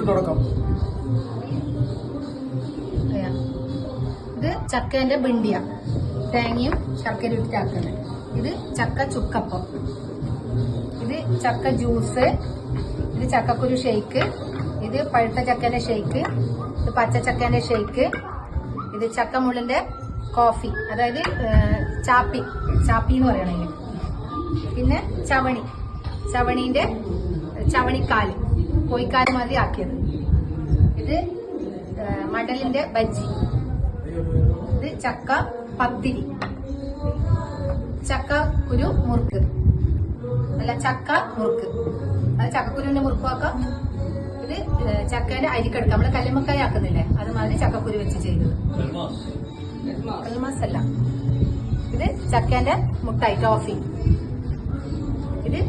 തുടക്കം. ഇത് ചക്കേന്റെ ബിണ്ടിയ, തേങ്ങയും ശർക്കര ഇട്ടാക്കുന്നത്. ഇത് ചക്ക ചുക്കപ്പം. ഇത് ചക്ക ജ്യൂസ്. ഇത് ചക്കക്കുരു ഷെയ്ക്ക്. ഇത് പഴുത്ത ചക്കേന്റെ ഷെയ്ക്ക്. ഇത് പച്ച ചക്കേന്റെ ഷെയ്ക്ക്. ഇത് ചക്കമുള്ളിന്റെ കോഫി, അതായത് ചാപ്പി എന്ന് പറയണേ. പിന്നെ ചവണീന്റെ ചവണിക്കാല്, കോഴിക്കാല് മാതിരി ആക്കിയത്. ഇത് മടലിന്റെ ബജ്ജി. ഇത് ചക്ക പത്തിരി. ചക്ക കുരു മുറുക്ക്, അല്ല ചക്ക മുറുക്ക്, അത് ചക്കക്കുരുവിന്റെ മുറുക്കുമാക്കാം. ഇത് ചക്കേന്റെ അരിക്കടുക്ക, നമ്മള് കല്ലുമ്മക്കായ ആക്കുന്നില്ലേ, അത് മാതിരി ചക്കക്കുരു വെച്ച് ചെയ്തത്. കൽമാസല്ല. ഇത് ചക്കേന്റെ മുട്ടായി ടോഫി. ഇത്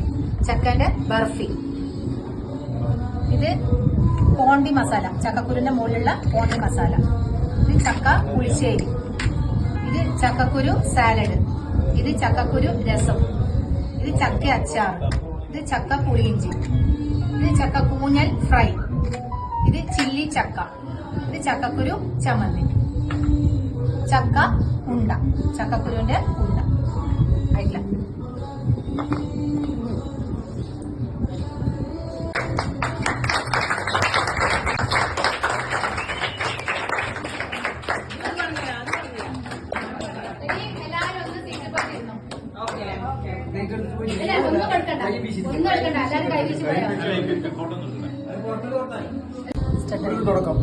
ചക്കേന്റെ ബർഫി. ഇത് പോണ്ടി മസാല, ചക്കക്കുരുവിന്റെ മുകളിലുള്ള പോണ്ടി മസാല. ഇത് ചക്ക പുളിശ്ശേരി. ഇത് ചക്കക്കുരു സാലഡ്. ഇത് ചക്കക്കുരു രസം. ഇത് ചക്ക അച്ചാർ. ഇത് ചക്ക പുളിയിഞ്ചി. ഇത് ചക്ക കൂഞ്ഞൽ ഫ്രൈ. ഇത് ചില്ലി ചക്ക. ഇത് ചക്കക്കുരു ചമ്മന്തി. ചക്ക ഉണ്ട, ചക്കക്കുരുവിന്റെ ഉണ്ട ആയിട്ടില്ല. തുടക്കം.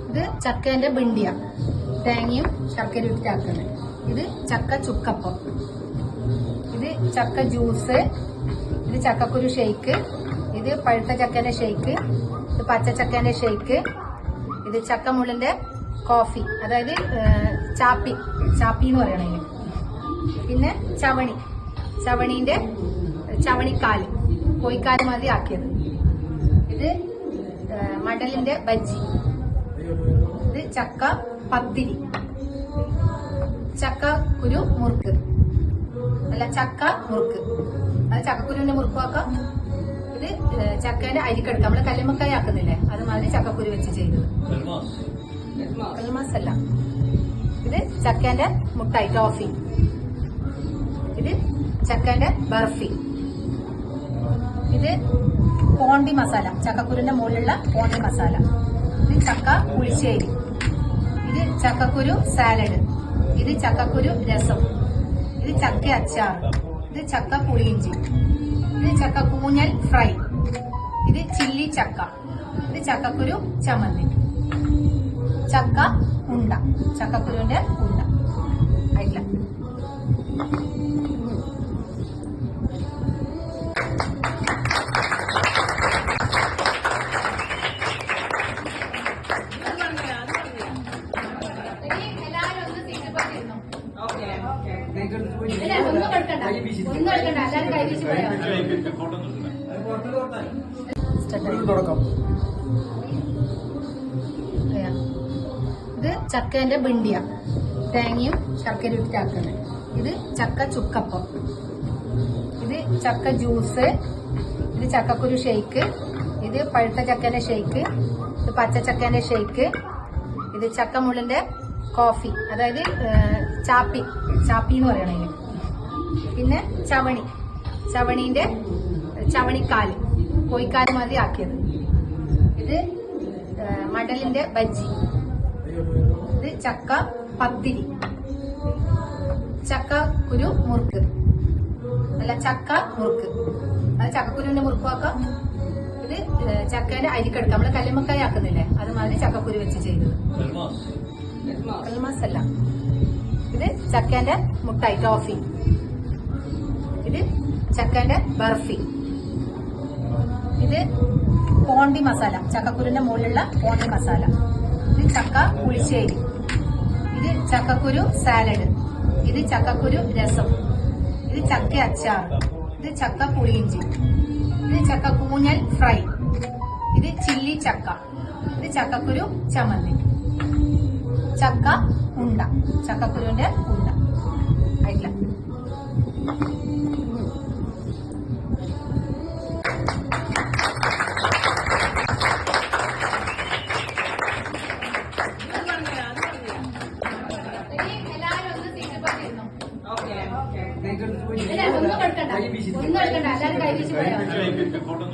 ഇത് ചക്കേന്റെ ബിണ്ടിയ, തേങ്ങയും ശർക്കര ഇട്ടാക്കുന്നത്. ഇത് ചക്ക ചുക്കപ്പം. ഇത് ചക്ക ജ്യൂസ്. ഇത് ചക്കക്കുരു ഷെയ്ക്ക്. ഇത് പഴുത്ത ചക്കേന്റെ ഷെയ്ക്ക്. ഇത് പച്ച ചക്കേന്റെ ഷെയ്ക്ക്. ഇത് ചക്കമുള്ളിന്റെ കോഫി, അതായത് ചാപ്പി എന്ന് പറയണേ. പിന്നെ ചവണീന്റെ ചവണിക്കാല്, കോഴിക്കാല് മാതിരി ആക്കിയത്. ഇത് മടലിന്റെ ബജ്ജി. ഇത് ചക്ക പത്തിരി. ചക്ക കുരു മുറുക്ക്, അല്ല ചക്ക മുറുക്ക്, അത് ചക്കക്കുരുവിന്റെ മുറുക്കുമാക്കാം. ഇത് ചക്കേന്റെ അരിക്കടുക്ക, നമ്മള് കല്ലുമ്മക്കായ ആക്കുന്നില്ലേ, അത് മാതിരി ചക്കക്കുരു വെച്ച് ചെയ്തത്. കൽമാസല്ല. ഇത് ചക്കേന്റെ മുട്ടായി ടോഫി. ഇത് ചക്കേന്റെ ബർഫി. ഇത് പോണ്ടി മസാല, ചക്കക്കുരുവിന്റെ മുകളിലുള്ള പോണ്ടി മസാല. ഇത് ചക്ക പുളിശ്ശേരി. ഇത് ചക്കക്കുരു സാലഡ്. ഇത് ചക്കക്കുരു രസം. ഇത് ചക്ക അച്ചാർ. ഇത് ചക്ക പുളിയിഞ്ചി. ഇത് ചക്ക കൂഞ്ഞൽ ഫ്രൈ. ഇത് ചില്ലി ചക്ക. ഇത് ചക്കക്കുരു ചമ്മന്തി. ചക്ക ഉണ്ട, ചക്കക്കുരുവിന്റെ ഉണ്ട ആയിട്ടില്ല. തുടക്കം. ഇത് ചക്കേന്റെ ബിണ്ടിയ, തേങ്ങയും ശർക്കര ഇട്ടാക്കുന്നത്. ഇത് ചക്ക ചുക്കപ്പം. ഇത് ചക്ക ജ്യൂസ്. ഇത് ചക്കക്കുരു ഷെയ്ക്ക്. ഇത് പഴുത്ത ചക്കേന്റെ ഷെയ്ക്ക്. ഇത് പച്ച ചക്കേന്റെ ഷെയ്ക്ക്. ഇത് ചക്കമുള്ളിന്റെ കോഫി, അതായത് ചാപ്പി എന്ന് പറയണേ. പിന്നെ ചവണീന്റെ ചവണിക്കാല്, കോഴിക്കാല് മാതിരി ആക്കിയത്. ഇത് മടലിന്റെ ബജ്ജി. ഇത് ചക്ക പത്തിരി. ചക്ക കുരു മുറുക്ക്, അല്ല ചക്ക മുറുക്ക്, അത് ചക്കക്കുരുവിന്റെ മുറുക്കുമാക്കാം. ഇത് ചക്കേന്റെ അരിക്കടുക്ക, നമ്മള് കല്ലുമ്മക്കായ ആക്കുന്നില്ലേ, അത് മാതിരി ചക്കക്കുരു വെച്ച് ചെയ്തത്. കൽമാസല്ല. ഇത് ചക്കേന്റെ മുട്ടായി ടോഫി. ഇത് ചക്കേന്റെ ബർഫി. ഇത് പോണ്ടി മസാല, ചക്കക്കുരുവിന്റെ മുകളിലുള്ള പോണ്ടി മസാല. ഇത് ചക്ക പുളിശ്ശേരി. ഇത് ചക്കക്കുരു സാലഡ്. ഇത് ചക്കക്കുരു രസം. ഇത് ചക്ക അച്ചാർ. ഇത് ചക്ക പുളിയിഞ്ചി. ഇത് ചക്ക കൂഞ്ഞൽ ഫ്രൈ. ഇത് ചില്ലി ചക്ക. ഇത് ചക്കക്കുരു ചമ്മന്തി. ചക്ക ഉണ്ട, ചക്കക്കുരുവിന്റെ ഉണ്ട ആയിട്ടില്ല. എല്ലാവരും ഒന്ന് സീറ്റ് പറ്റിയിരുന്നു. ഓക്കെ ഇല്ല, ഒന്നും എടുക്കണ്ട, ഒന്നും എടുക്കണ്ട, എല്ലാവരും കൈ വീശി പോയാൽ ഫോട്ടോ